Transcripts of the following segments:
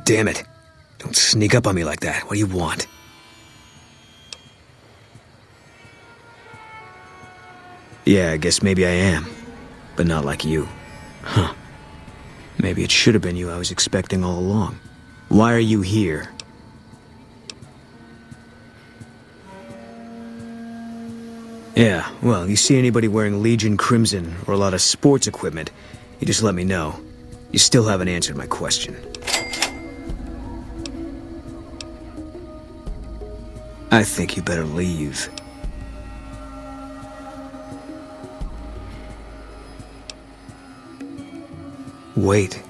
damn it. Don't sneak up on me like that. What do you want? Yeah, I guess maybe I am. But not like you. Huh. Maybe it should have been you I was expecting all along. Why are you here? Yeah, well, you see anybody wearing Legion Crimson or a lot of sports equipment, you just let me know. You still haven't answered my question. I think you better leave. Wait.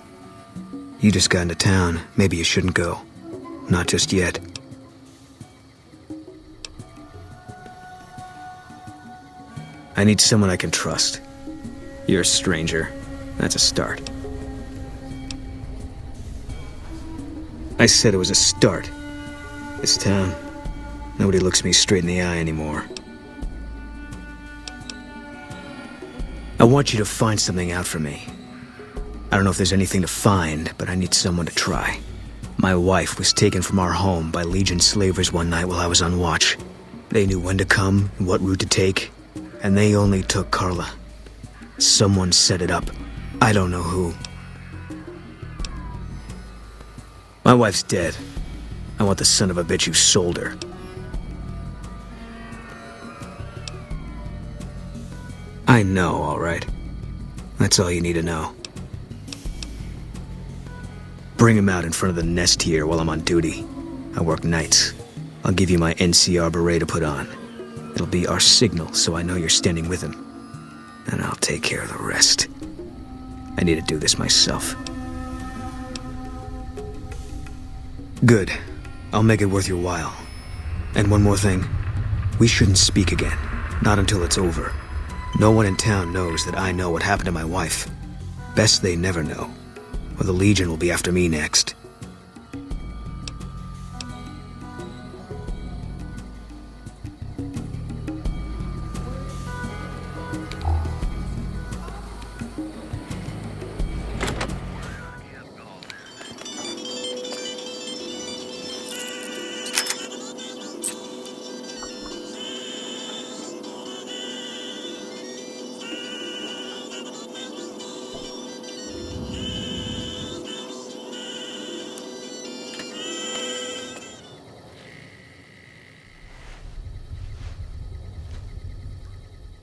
You just got into town. Maybe you shouldn't go. Not just yet. I need someone I can trust. You're a stranger. That's a start. I said it was a start. This town, nobody looks me straight in the eye anymore. I want you to find something out for me. I don't know if there's anything to find, but I need someone to try. My wife was taken from our home by Legion slavers one night while I was on watch. They knew when to come and what route to take, and they only took Carla. Someone set it up. I don't know who. My wife's dead. I want the son of a bitch who sold her. I know, all right. That's all you need to know. Bring him out in front of the nest here while I'm on duty. I work nights. I'll give you my NCR beret to put on. It'll be our signal, so I know you're standing with him. And I'll take care of the rest. I need to do this myself. Good. I'll make it worth your while. And one more thing. We shouldn't speak again. Not until it's over. No one in town knows that I know what happened to my wife. Best they never know. Or the Legion will be after me next.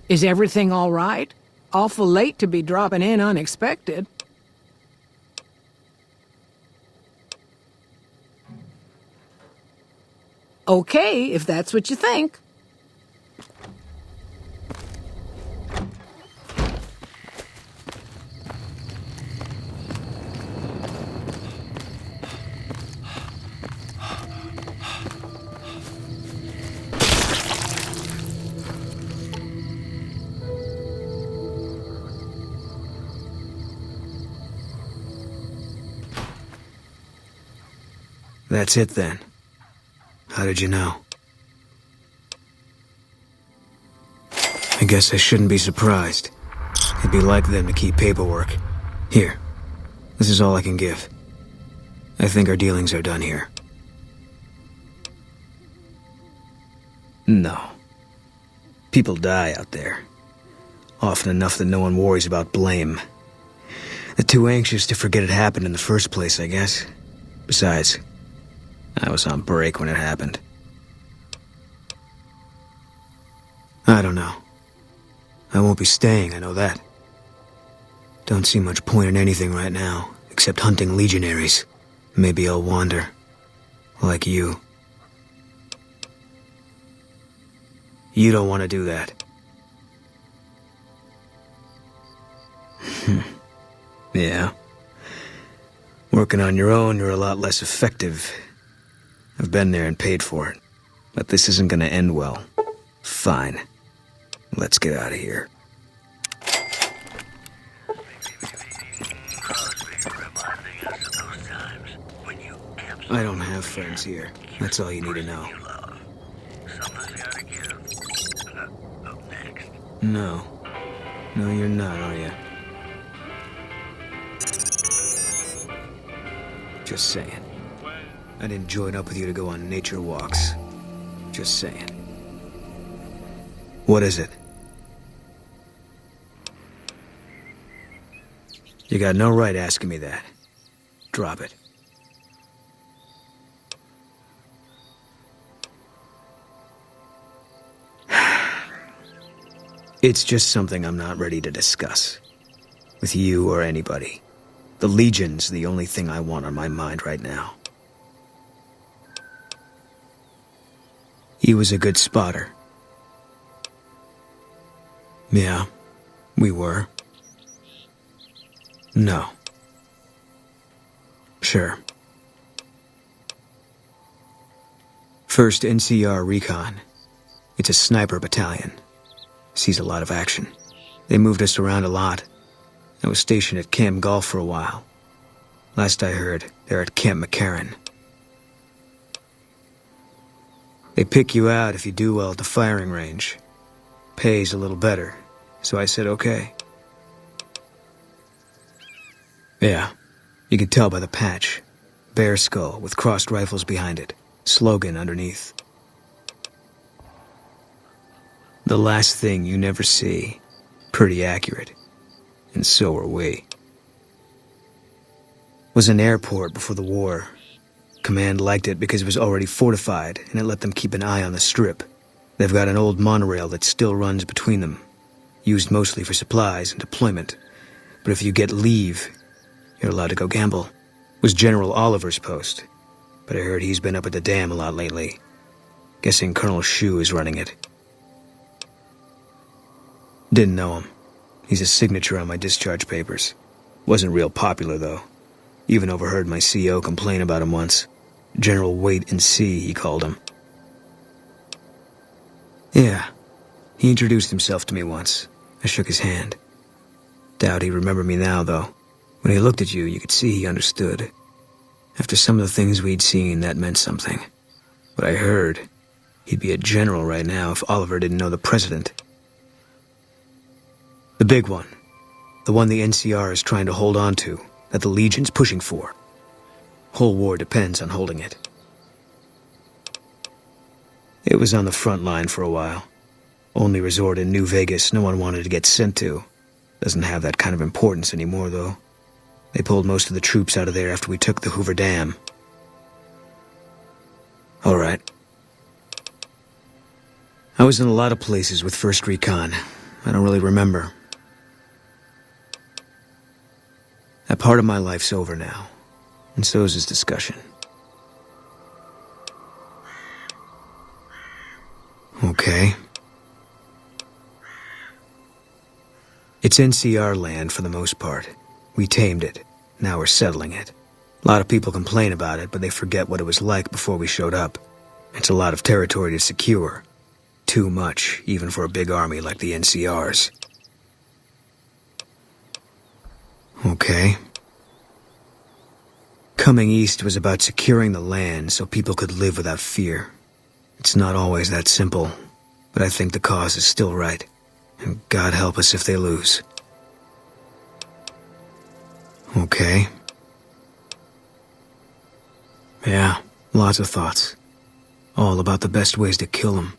Is everything all right? Awful late to be dropping in unexpected. Okay, if that's what you think. That's it then. How did you know? I guess I shouldn't be surprised. It'd be like them to keep paperwork. Here. This is all I can give. I think our dealings are done here. No. People die out there. Often enough that no one worries about blame. They're too anxious to forget it happened in the first place, I guess. Besides, I was on break when it happened. I don't know. I won't be staying, I know that. Don't see much point in anything right now, except hunting legionaries. Maybe I'll wander. Like you. You don't want to do that. Yeah. Working on your own, you're a lot less effective. I've been there and paid for it. But this isn't gonna end well. Fine. Let's get out of here. I don't have friends here. That's all you need to know. No. No, you're not, are you? Just saying. I didn't join up with you to go on nature walks. Just saying. What is it? You got no right asking me that. Drop it. It's just something I'm not ready to discuss. With you or anybody. The Legion's the only thing I want on my mind right now. He was a good spotter. Yeah, we were. No. Sure. First NCR Recon. It's a sniper battalion. Sees a lot of action. They moved us around a lot. I was stationed at Camp Golf for a while. Last I heard, they're at Camp McCarran. They pick you out if you do well at the firing range. Pays a little better, so I said okay. Yeah, you can tell by the patch. Bear skull with crossed rifles behind it. Slogan underneath. The last thing you never see. Pretty accurate. And so are we. Was an airport before the war. Command liked it because it was already fortified, and it let them keep an eye on the strip. They've got an old monorail that still runs between them. Used mostly for supplies and deployment. But if you get leave, you're allowed to go gamble. Was General Oliver's post. But I heard he's been up at the dam a lot lately. Guessing Colonel Shu is running it. Didn't know him. He's a signature on my discharge papers. Wasn't real popular, though. Even overheard my CO complain about him once. General Wait and See, he called him. Yeah. He introduced himself to me once. I shook his hand. Doubt he remembered me now, though. When he looked at you, you could see he understood. After some of the things we'd seen, that meant something. But I heard he'd be a general right now if Oliver didn't know the president. The big one. The one the NCR is trying to hold on to, that the Legion's pushing for. Whole war depends on holding it. It was on the front line for a while. Only resort in New Vegas no one wanted to get sent to. Doesn't have that kind of importance anymore, though. They pulled most of the troops out of there after we took the Hoover Dam. All right. I was in a lot of places with 1st Recon. I don't really remember. That part of my life's over now, and so is this discussion. Okay. It's NCR land for the most part. We tamed it. Now we're settling it. A lot of people complain about it, but they forget what it was like before we showed up. It's a lot of territory to secure. Too much, even for a big army like the NCR's. Okay. Coming east was about securing the land so people could live without fear. It's not always that simple, but I think the cause is still right. And God help us if they lose. Okay. Yeah, lots of thoughts. All about the best ways to kill them.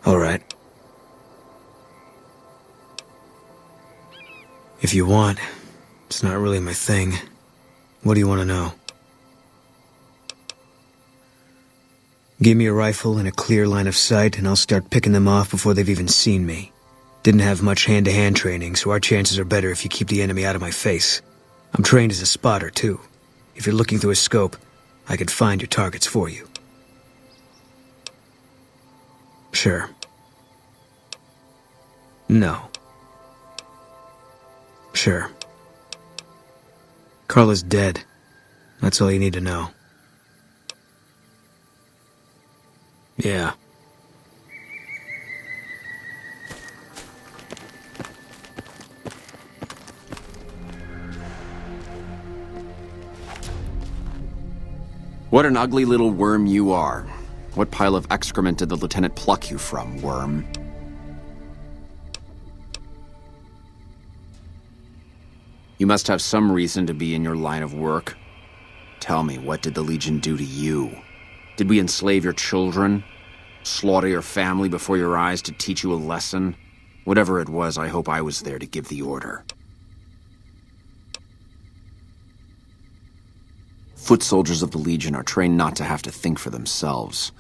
All right. If you want, it's not really my thing. What do you want to know? Give me a rifle and a clear line of sight, and I'll start picking them off before they've even seen me. Didn't have much hand-to-hand training, so our chances are better if you keep the enemy out of my face. I'm trained as a spotter, too. If you're looking through a scope, I could find your targets for you. Sure. No. Sure. Carla's dead. That's all you need to know. Yeah. What an ugly little worm you are. What pile of excrement did the lieutenant pluck you from, worm? You must have some reason to be in your line of work. Tell me, what did the Legion do to you? Did we enslave your children? Slaughter your family before your eyes to teach you a lesson? Whatever it was, I hope I was there to give the order. Foot soldiers of the Legion are trained not to have to think for themselves,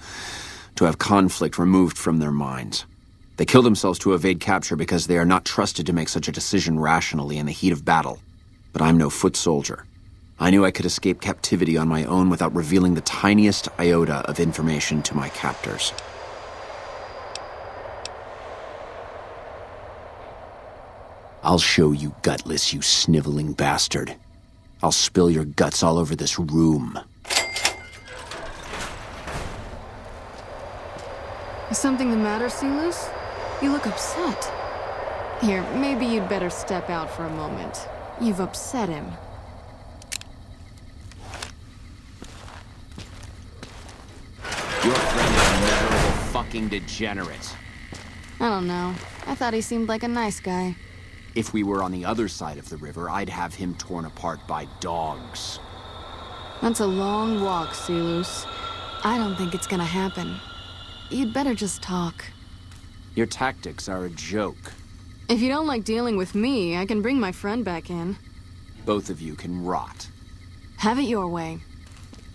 to have conflict removed from their minds. They kill themselves to evade capture because they are not trusted to make such a decision rationally in the heat of battle. But I'm no foot soldier. I knew I could escape captivity on my own without revealing the tiniest iota of information to my captors. I'll show you gutless, you sniveling bastard. I'll spill your guts all over this room. Is something the matter, Sealus? You look upset. Here, maybe you'd better step out for a moment. You've upset him. Your friend is a miserable fucking degenerate. I don't know. I thought he seemed like a nice guy. If we were on the other side of the river, I'd have him torn apart by dogs. That's a long walk, Sealus. I don't think it's gonna happen. You'd better just talk. Your tactics are a joke. If you don't like dealing with me, I can bring my friend back in. Both of you can rot. Have it your way.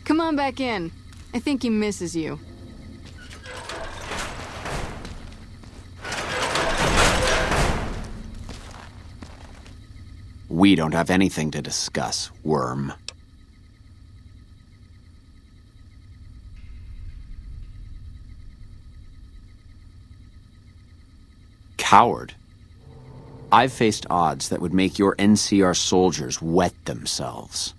Come on back in. I think he misses you. We don't have anything to discuss, worm. Coward. I've faced odds that would make your NCR soldiers wet themselves.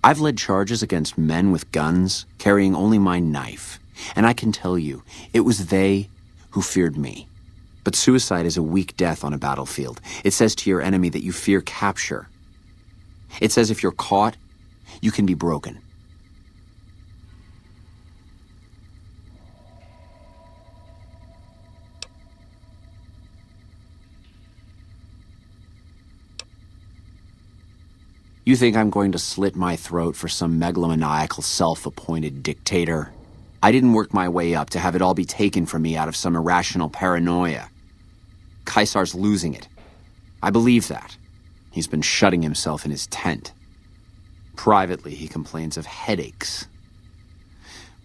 I've led charges against men with guns, carrying only my knife. And I can tell you, it was they who feared me. But suicide is a weak death on a battlefield. It says to your enemy that you fear capture. It says if you're caught, you can be broken. You think I'm going to slit my throat for some megalomaniacal self-appointed dictator? I didn't work my way up to have it all be taken from me out of some irrational paranoia. Caesar's losing it. I believe that. He's been shutting himself in his tent. Privately, he complains of headaches.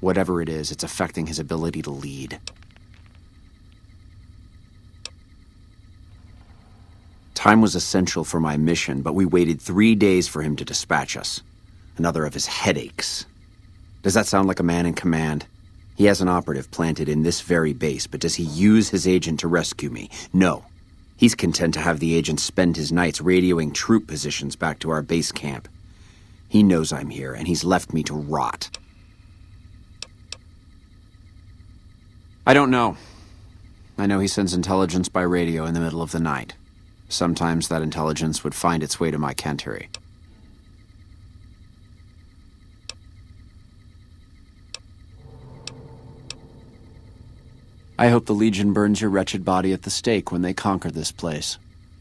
Whatever it is, it's affecting his ability to lead. Time was essential for my mission, but we waited 3 days for him to dispatch us. Another of his headaches. Does that sound like a man in command? He has an operative planted in this very base, but does he use his agent to rescue me? No. He's content to have the agent spend his nights radioing troop positions back to our base camp. He knows I'm here, and he's left me to rot. I don't know. I know he sends intelligence by radio in the middle of the night. Sometimes that intelligence would find its way to my cantery. I hope the Legion burns your wretched body at the stake when they conquer this place.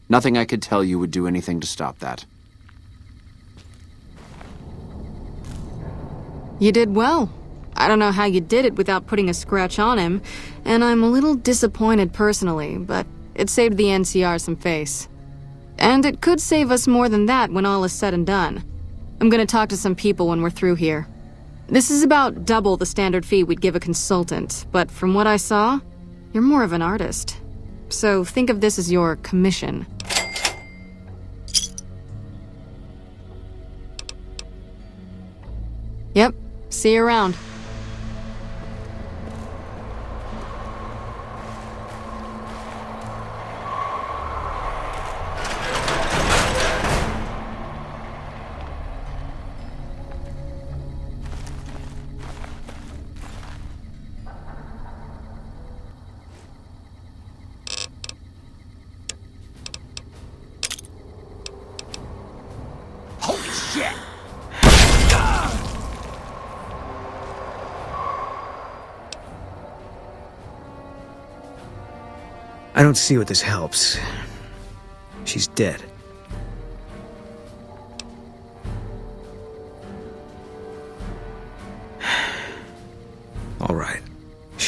Nothing I could tell you would do anything to stop that. You did well. I don't know how you did it without putting a scratch on him, and I'm a little disappointed personally, but it saved the NCR some face. And it could save us more than that when all is said and done. I'm gonna talk to some people when we're through here. This is about double the standard fee we'd give a consultant, but from what I saw, you're more of an artist. So think of this as your commission. Yep, see you around. I don't see what this helps. She's dead.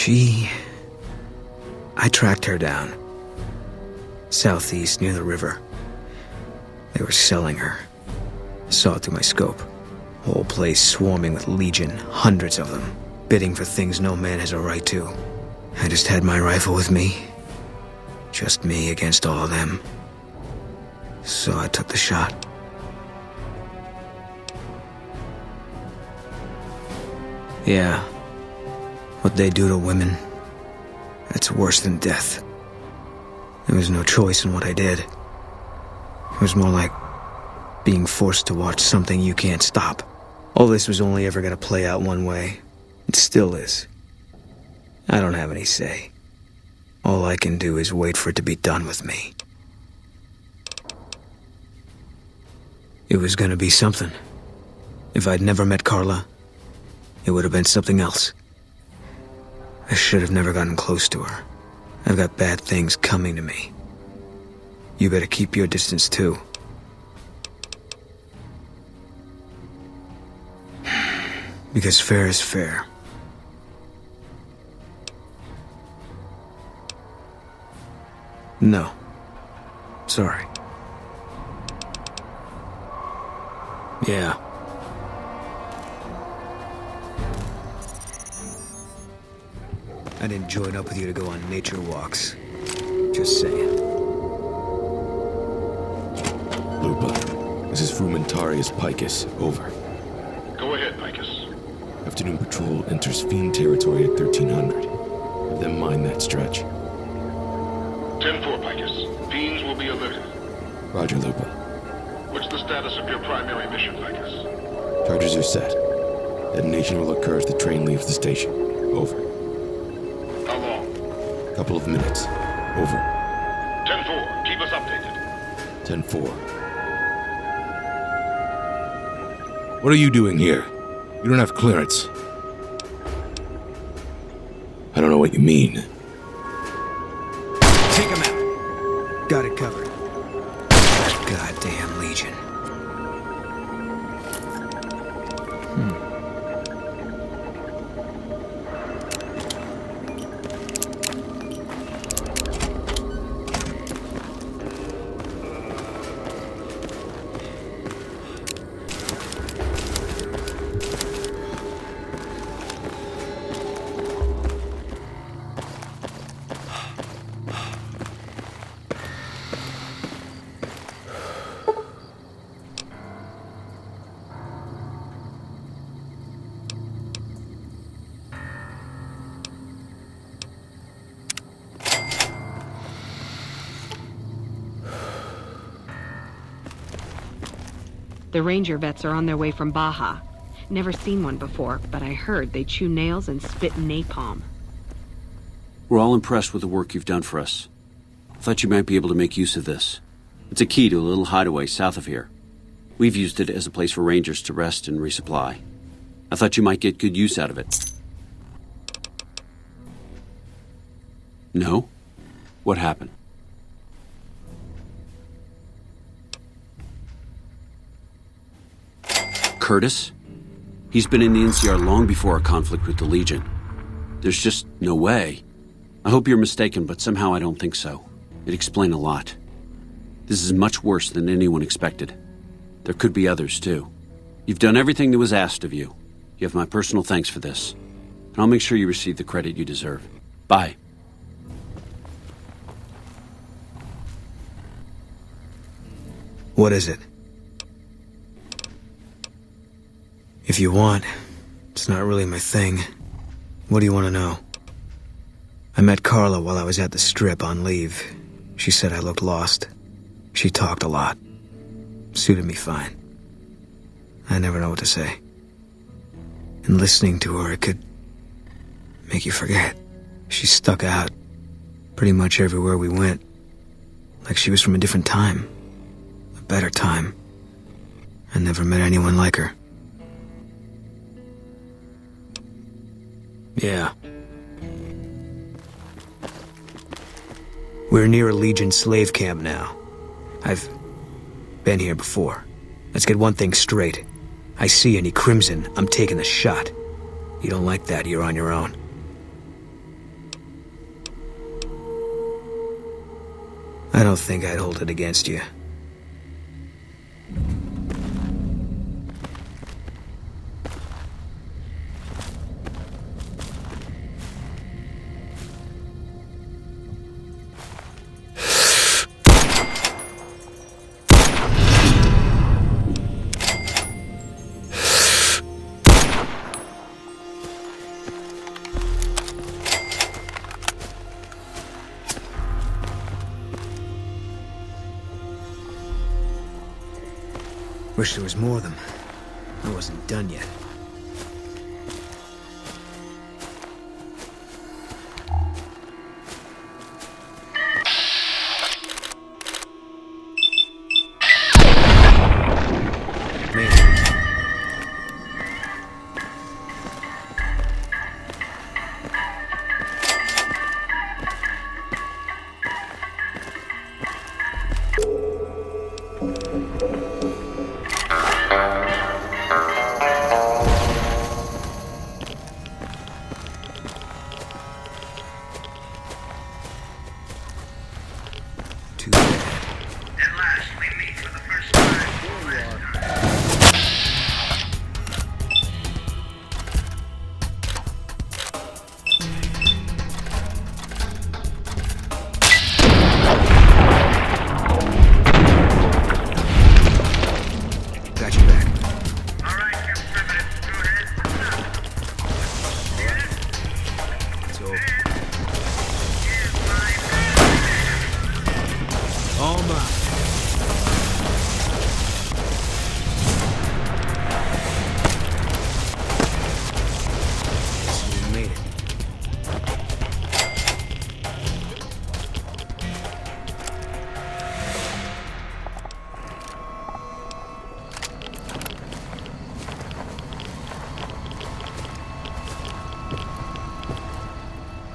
I tracked her down. Southeast, near the river. They were selling her. Saw it through my scope. Whole place swarming with legion, hundreds of them, bidding for things no man has a right to. I just had my rifle with me. Just me against all of them. So I took the shot. Yeah. What they do to women, that's worse than death. There was no choice in what I did. It was more like being forced to watch something you can't stop. All this was only ever gonna play out one way. It still is. I don't have any say. All I can do is wait for it to be done with me. It was gonna be something. If I'd never met Carla, it would have been something else. I should have never gotten close to her. I've got bad things coming to me. You better keep your distance too. Because fair is fair. No. Sorry. Yeah. I didn't join up with you to go on nature walks. Just saying. Lupa, this is Frumentarius Picus. Over. Go ahead, Picus. Afternoon patrol enters Fiend territory at 1300. Have them mine that stretch. 10-4, Picus. Fiends will be alerted. Roger, Lupa. What's the status of your primary mission, Picus? Charges are set. Detonation will occur as the train leaves the station. Over. How long? Couple of minutes. Over. 10-4. Keep us updated. 10-4. What are you doing here? You don't have clearance. I don't know what you mean. Take him out. Got it covered. Goddamn Legion. The ranger vets are on their way from Baja. Never seen one before, but I heard they chew nails and spit napalm. We're all impressed with the work you've done for us. I thought you might be able to make use of this. It's a key to a little hideaway south of here. We've used it as a place for rangers to rest and resupply. I thought you might get good use out of it. No? What happened? Curtis? He's been in the NCR long before our conflict with the Legion. There's just no way. I hope you're mistaken, but somehow I don't think so. It'd explain a lot. This is much worse than anyone expected. There could be others, too. You've done everything that was asked of you. You have my personal thanks for this. And I'll make sure you receive the credit you deserve. Bye. What is it? If you want, it's not really my thing. What do you want to know? I met Carla while I was at the Strip on leave. She said I looked lost. She talked a lot. Suited me fine. I never know what to say. And listening to her, it could make you forget. She stuck out pretty much everywhere we went. Like she was from a different time. A better time. I never met anyone like her. Yeah. We're near a Legion slave camp now. I've been here before. Let's get one thing straight. I see any crimson, I'm taking the shot. You don't like that, you're on your own. don't think I'd hold it against you. Wish there was more of them. I wasn't done yet.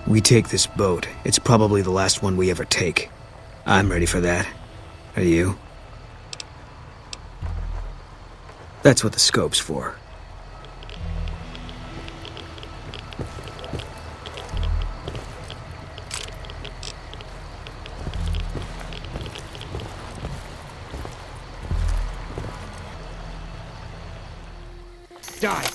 We take this boat. It's probably the last one we ever take. I'm ready for that. Are you? That's what the scope's for. Die!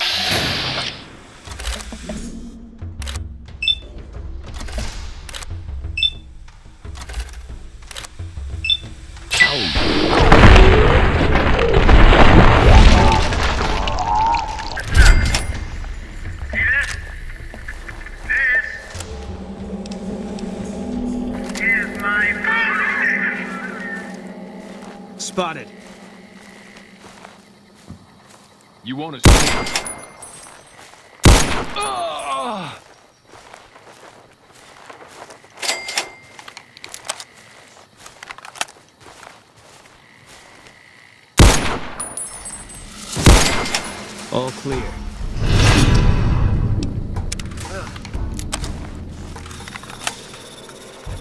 Spotted. You want to see? All clear.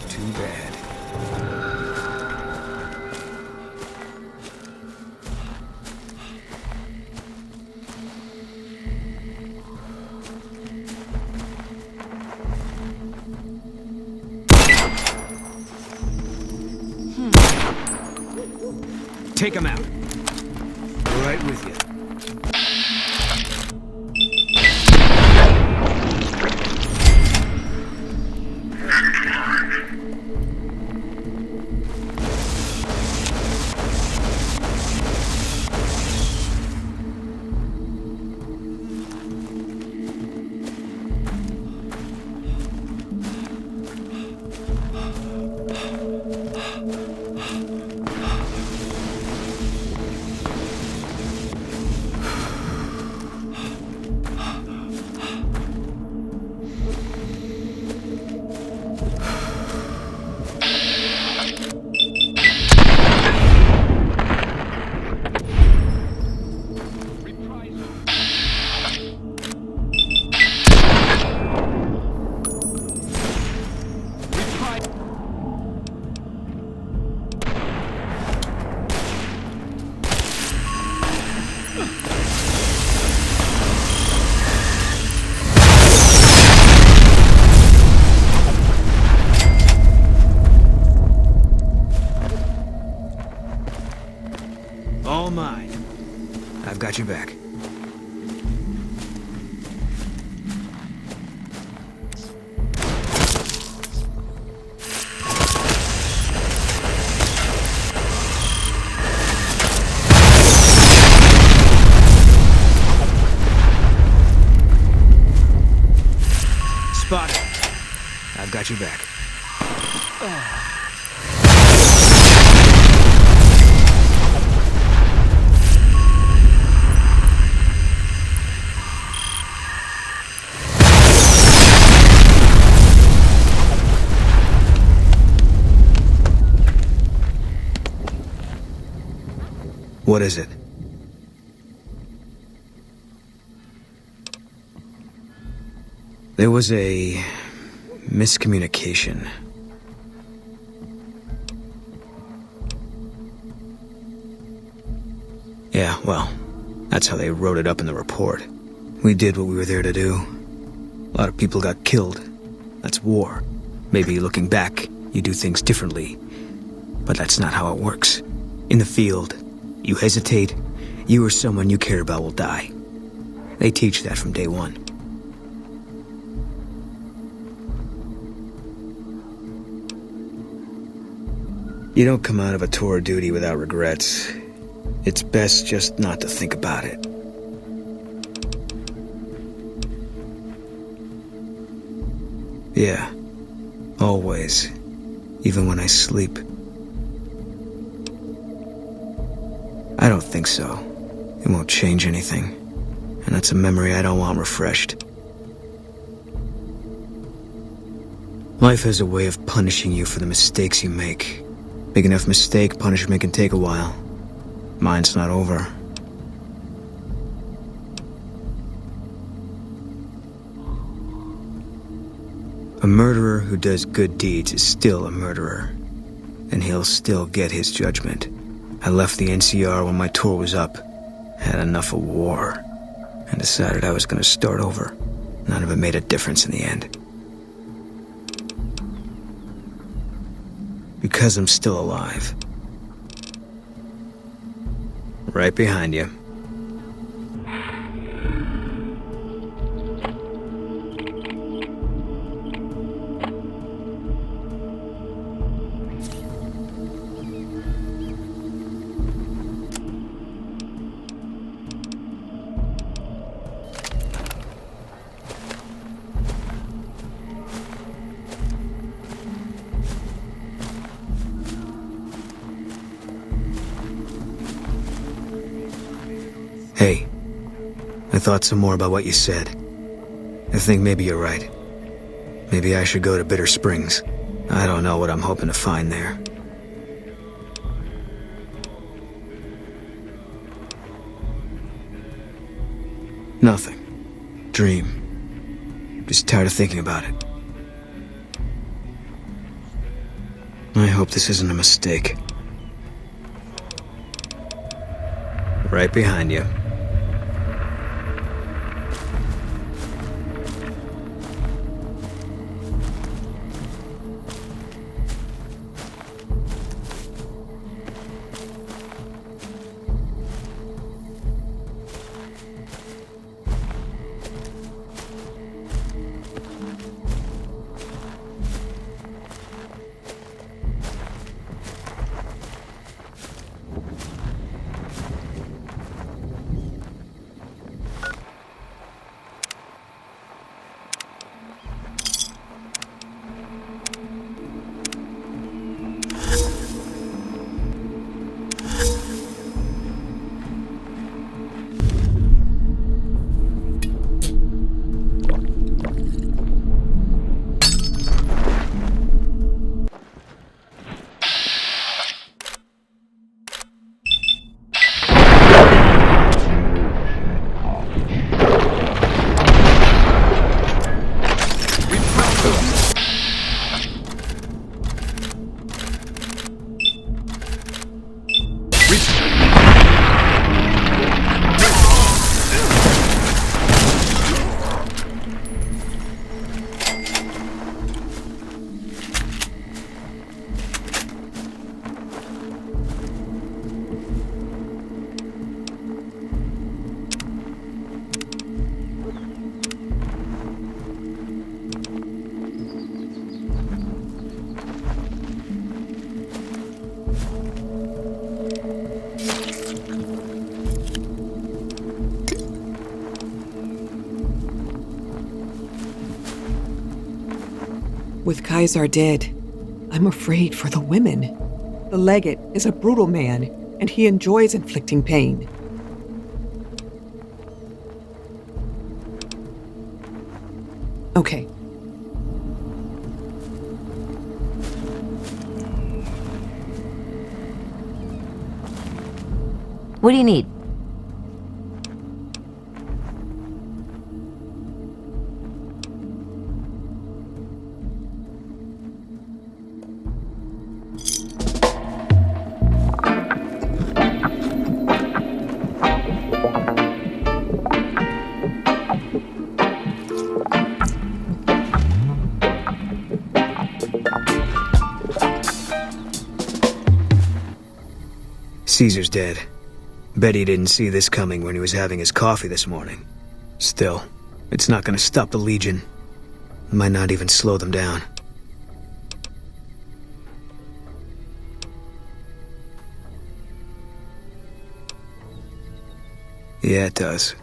Too bad. Take him out. Right with you. got your back. Spot. I've got your back. What is it? There was a miscommunication. Yeah, well, that's how they wrote it up in the report. We did what we were there to do. A lot of people got killed. That's war. Maybe looking back, you do things differently. But that's not how it works. In the field, you hesitate, you or someone you care about will die. They teach that from day one. You don't come out of a tour of duty without regrets. It's best just not to think about it. Yeah, always. Even when I sleep. I don't think so. It won't change anything. And that's a memory I don't want refreshed. Life has a way of punishing you for the mistakes you make. Big enough mistake, punishment can take a while. Mine's not over. A murderer who does good deeds is still a murderer. And he'll still get his judgment. I left the NCR when my tour was up. Had enough of war. And decided I was gonna start over. None of it made a difference in the end. Because I'm still alive. Right behind you. Hey, I thought some more about what you said. I think maybe you're right. Maybe I should go to Bitter Springs. I don't know what I'm hoping to find there. Nothing. Dream. Just tired of thinking about it. I hope this isn't a mistake. Right behind you. with Caesar dead, I'm afraid for the women. The legate is a brutal man, and he enjoys inflicting pain. Okay. What do you need? Caesar's dead. Bet he didn't see this coming when he was having his coffee this morning. Still, it's not gonna stop the Legion. It might not even slow them down. Yeah, it does.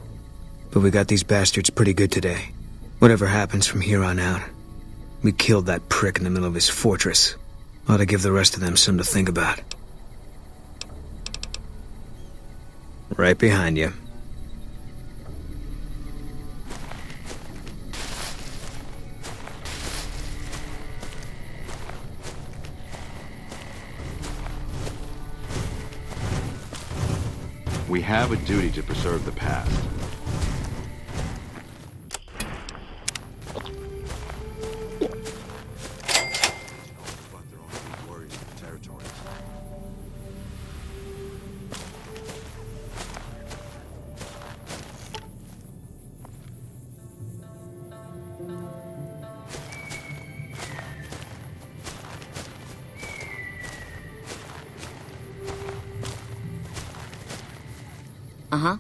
But we got these bastards pretty good today. Whatever happens from here on out. We killed that prick in the middle of his fortress. Ought to give the rest of them something to think about. Right behind you. We have a duty to preserve the past. Uh-huh.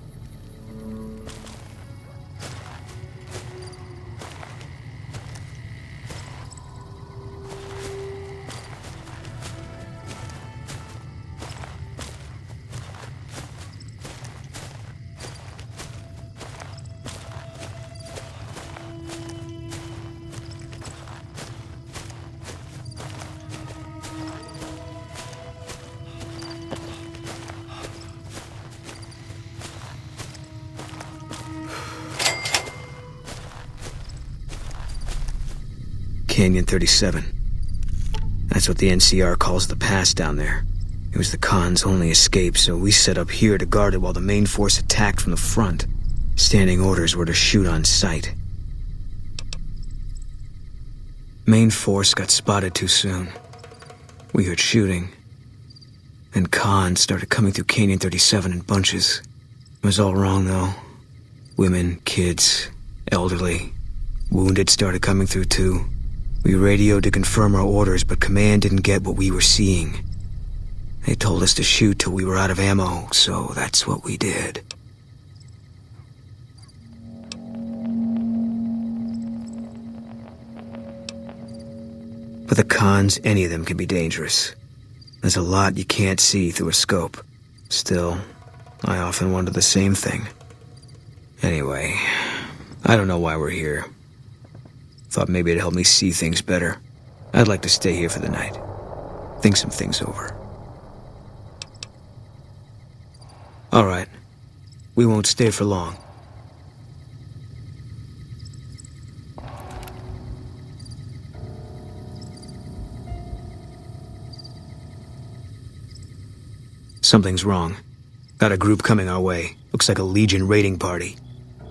Canyon 37. That's what the NCR calls the pass down there. It was the Khan's only escape, so we set up here to guard it while the main force attacked from the front. Standing orders were to shoot on sight. Main force got spotted too soon. We heard shooting. And Khan started coming through Canyon 37 in bunches. It was all wrong, though. Women, kids, elderly. Wounded started coming through, too. We radioed to confirm our orders, but command didn't get what we were seeing. They told us to shoot till we were out of ammo, so that's what we did. But the Khans, any of them can be dangerous. There's a lot you can't see through a scope. Still, I often wonder the same thing. Anyway, I don't know why we're here. Thought maybe it'd help me see things better. I'd like to stay here for the night. Think some things over. All right. We won't stay for long. Something's wrong. Got a group coming our way. Looks like a Legion raiding party.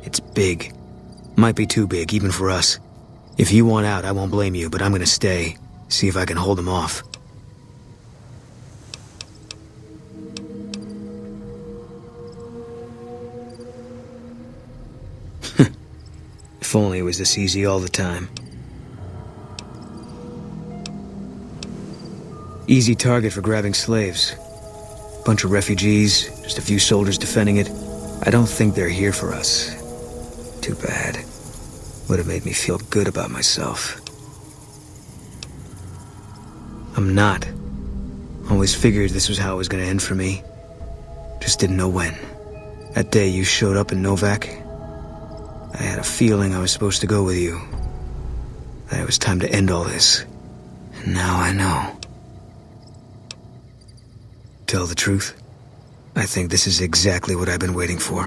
It's big. Might be too big, even for us. If you want out, I won't blame you, but I'm gonna stay. See if I can hold them off. If only it was this easy all the time. Easy target for grabbing slaves. Bunch of refugees, just a few soldiers defending it. I don't think they're here for us. Too bad. Would have made me feel good about myself. I'm not. Always figured this was how it was gonna end for me. Just didn't know when. That day you showed up in Novak, I had a feeling I was supposed to go with you. That it was time to end all this. Now I know. Tell the truth, I think this is exactly what I've been waiting for.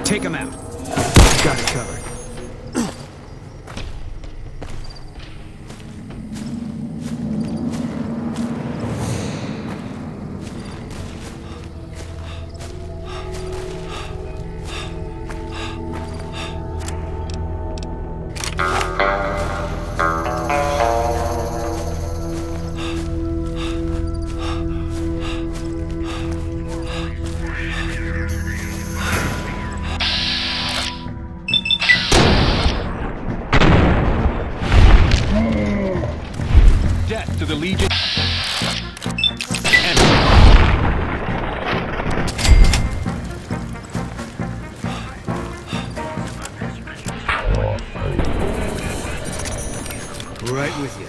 Take him out. Got it covered. Death to the Legion. Right with you.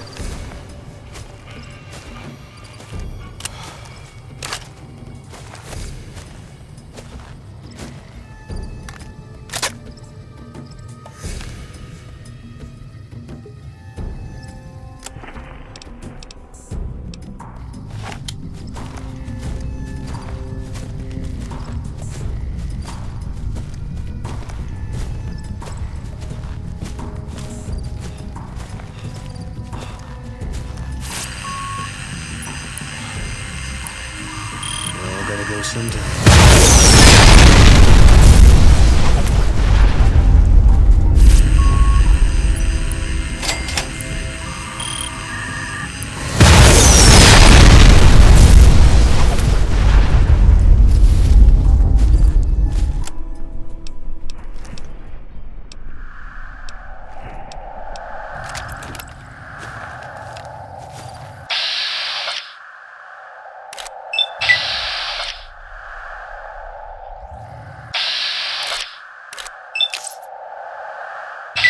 Gotta go sometime.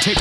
Take.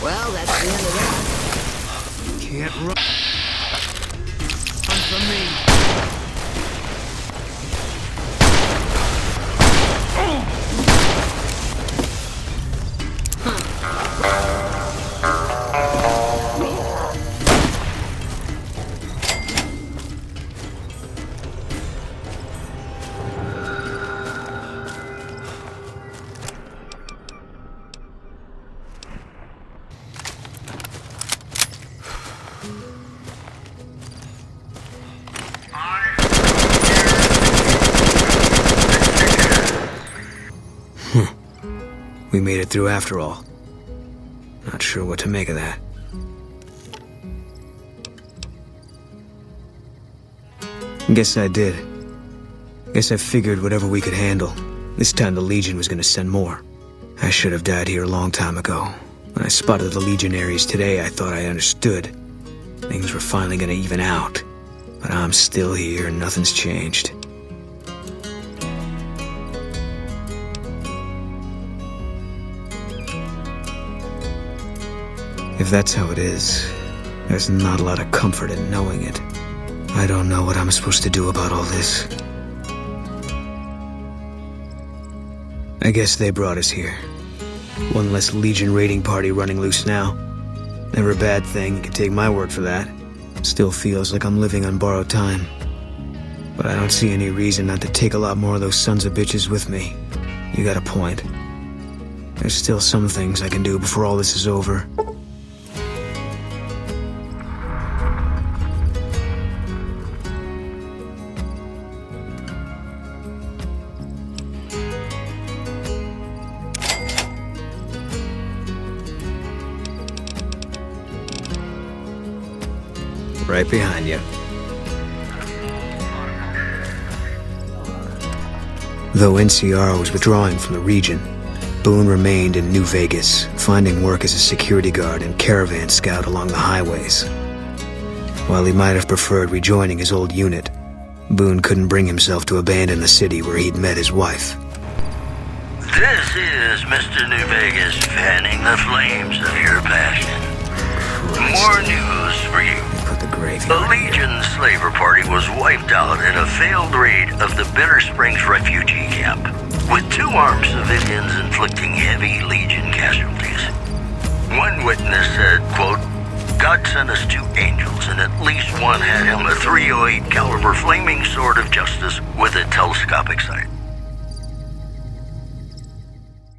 Well, that's the end of that. Can't run from me. We made it through after all. Not sure what to make of that. Guess I did. Guess I figured whatever we could handle. This time the Legion was gonna send more. I should have died here a long time ago. When I spotted the Legionaries today, I thought I understood. Things were finally gonna even out. But I'm still here and nothing's changed. If that's how it is, there's not a lot of comfort in knowing it. I don't know what I'm supposed to do about all this. I guess they brought us here. One less Legion raiding party running loose now. Never a bad thing, you can take my word for that. Still feels like I'm living on borrowed time. But I don't see any reason not to take a lot more of those sons of bitches with me. You got a point. There's still some things I can do before all this is over. Right behind you. Though NCR was withdrawing from the region, Boone remained in New Vegas, finding work as a security guard and caravan scout along the highways. While he might have preferred rejoining his old unit, Boone couldn't bring himself to abandon the city where he'd met his wife. This is Mr. New Vegas fanning the flames of your passion. More news for you. The Legion slaver party was wiped out in a failed raid of the Bitter Springs refugee camp, with 2 armed civilians inflicting heavy Legion casualties. One witness said, quote, God sent us 2 angels, and at least one had him a .308 caliber flaming sword of justice with a telescopic sight.